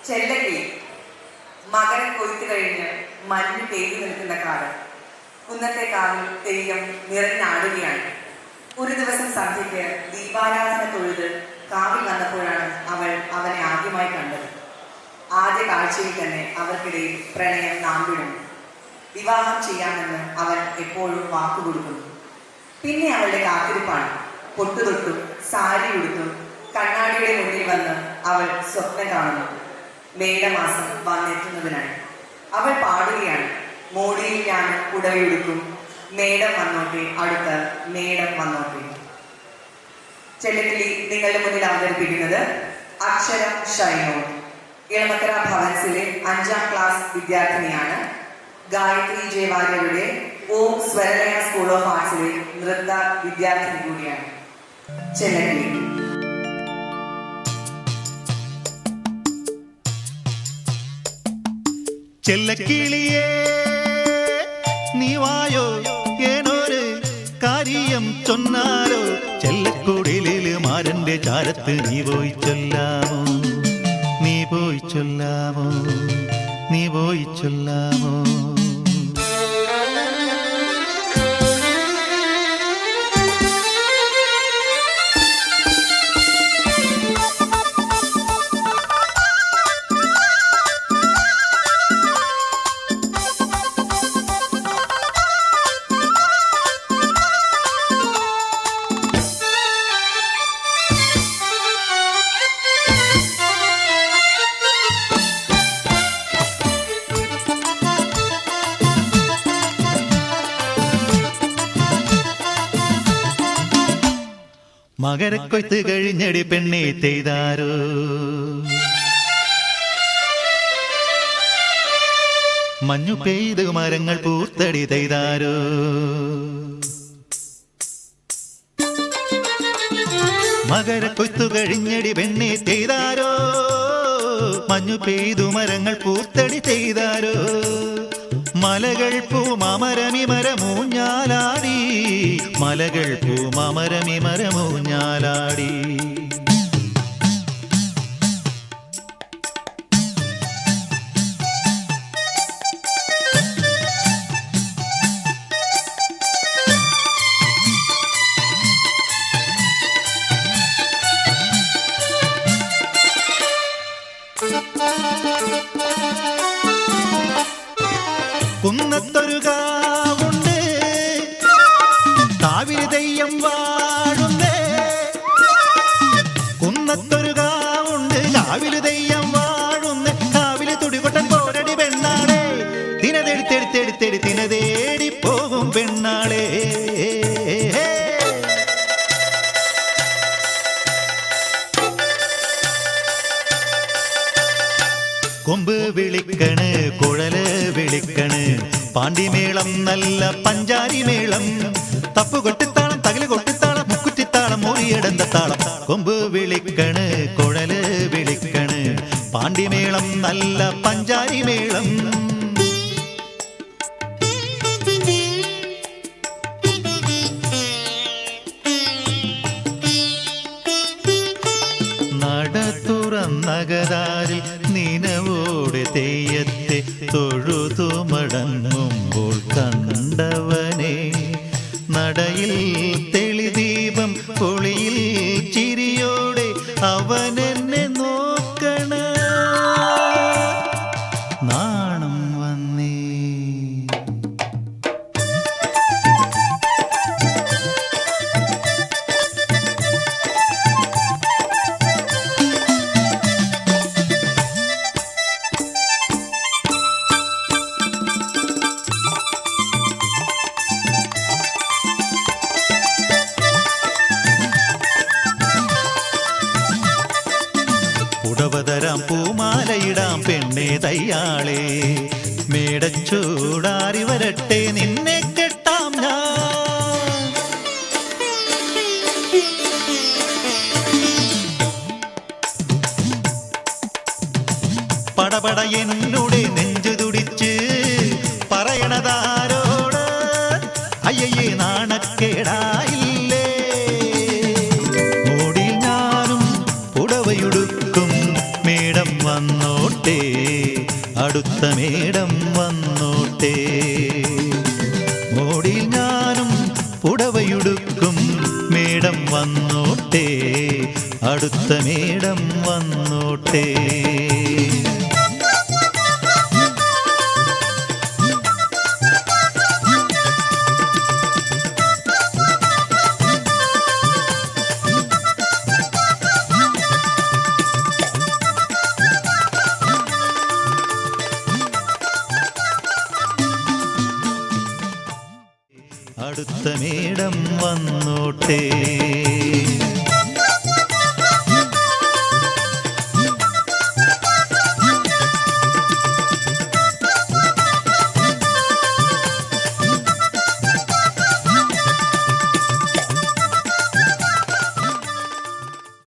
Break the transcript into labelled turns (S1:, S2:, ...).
S1: ചെല്ലക്കിളി മകരം കൊയ്ത്തു കഴിഞ്ഞ് മഞ്ഞ് പെയ്തു നിൽക്കുന്ന കാലം. കുന്നത്തെ കാവിൽ തെയ്യം നിറഞ്ഞാടുകയാണ്. ഒരു ദിവസം സന്ധ്യയ്ക്ക് ദീപാരാധന തൊഴുത് കാവിൽ വന്നപ്പോഴാണ് അവൾ അവനെ ആദ്യമായി കണ്ടത്. ആദ്യ കാഴ്ചയിൽ തന്നെ അവർക്കിടയിൽ പ്രണയം നാമ്പിടുന്നു. വിവാഹം ചെയ്യാമെന്ന് അവൻ എപ്പോഴും വാക്കുകൊടുക്കുന്നു. പിന്നെ അവളുടെ കാത്തിരിപ്പാണ്. പൊട്ടുതൊട്ടും സാരി ഉടുത്തും കണ്ണാടിയുടെ മുന്നിൽ വന്ന് അവൾ സ്വപ്നം കാണുന്നു. മേടമാസം വന്നെത്തുന്നതിനായി അവൾ പാടുകയാണ്. മോടിയിൽ ഞാൻ ഉടവെടുക്കും, മേടം വന്നോട്ടെ, അടുത്ത മേടം വന്നോട്ടെ. ചെല്ലക്കിളി നിങ്ങളുടെ മുന്നിൽ അവതരിപ്പിക്കുന്നത് അക്ഷര ഷൈനോട്. ഇളമക്കര ഭവൻസിലെ 5ാം ക്ലാസ് വിദ്യാർത്ഥിനിയാണ്. ഗായത്രി ജയവാര്യരുടെ ഓം സ്വരലയ സ്കൂൾ ഓഫ് ആർട്സിലെ നൃത്ത വിദ്യാർത്ഥിനി കൂടിയാണ്. ചെല്ലക്കിളി.
S2: ചെല്ലക്കിളിയേ നീ വായോ, ഏനൊരു കാര്യം ചൊന്നാലോ, ചെല്ലക്കുടിലില് മാരന്റെ ചാരത്ത് നീ പോയി ചൊല്ലാമോ, നീ പോയി ചൊല്ലാമോ, നീ പോയി ചൊല്ലാമോ. മകരക്കൊയ്ത്ത് കഴിഞ്ഞടി പെണ്ണെ തെയ്താരോ, മഞ്ഞു പെയ്ത് മരങ്ങൾ പൂത്തടി തെയ്താരോ. മകരക്കൊയ്ത്തു കഴിഞ്ഞടി പെണ്ണെ തെയ്താരോ, മഞ്ഞു പെയ്തു മരങ്ങൾ പൂത്തടി തെയ്താരോ. മലകൾ പൂമരമിമരമൂഞ്ഞാലാടി, മലകൾ പൂമരമിമരമൂഞ്ഞാലാടി. കുന്നത്തൊരു കാവുണ്ട്, കാവിൽ തെയ്യം വാഴുന്നേ. കുന്നത്തൊരു കാവുണ്ട്, കാവിൽ തെയ്യം വാഴുന്നേ. കാവിൽ തുടികൊട്ടൻ പോരടി പെണ്ണാളെ, തിനതെടുത്തെടുത്തെടുത്തെടി തിനതേടി പോകും പെണ്ണാളെ. കൊമ്പ് വിളിക്കണ്, കുഴല് വിളിക്കണ്, പാണ്ടിമേളം നല്ല പഞ്ചാരി മേളം. തപ്പു കൊട്ടിത്താളം, തകില് കൊട്ടിത്താളം, മുക്കുറ്റിത്താളം, മുറിയടന്ത താളം. കൊമ്പ് വിളിക്കണ്, കുഴല് വിളിക്കണ്, പാണ്ടിമേളം നല്ല പഞ്ചാരി മേളം. നട തുറന്നകതാരിൽ നിനവോടെ തെയ്യത്തെ തൊഴുതു മടങ്ങുമ്പോൾ കണ്ടവനെ, നടയിൽ തെളിദീപം പൊളിയിൽ ചിരിയോടെ അവനെന്നെ നോക്കണ നാണം വന്നേ. ഉടവതരാം പൂമാലയിടാം പെണ്ണേ തയ്യാളെ, മേടച്ചൂടാറി വരട്ടെ നിന്നെ കെട്ടാം ഞാൻ. പടപട എന്നോടെ നെഞ്ചു തുടിച്ച് പറയണതാരോട്, അയ്യയ്യേ നാണക്കേടായില്ലേ. മോടിൽ ഞാനും ഉടവയുടുക്കും, മേടം വന്നു വന്നോട്ടെ, അടുത്ത മേടം വന്നോട്ടെ. മോടിയിൽ ഞാനും പുടവയുടുക്കും, മേടം വന്നോട്ടെ, അടുത്ത മേടം വന്നോട്ടെ. അടുത്ത മേടം വന്നോട്ടെ.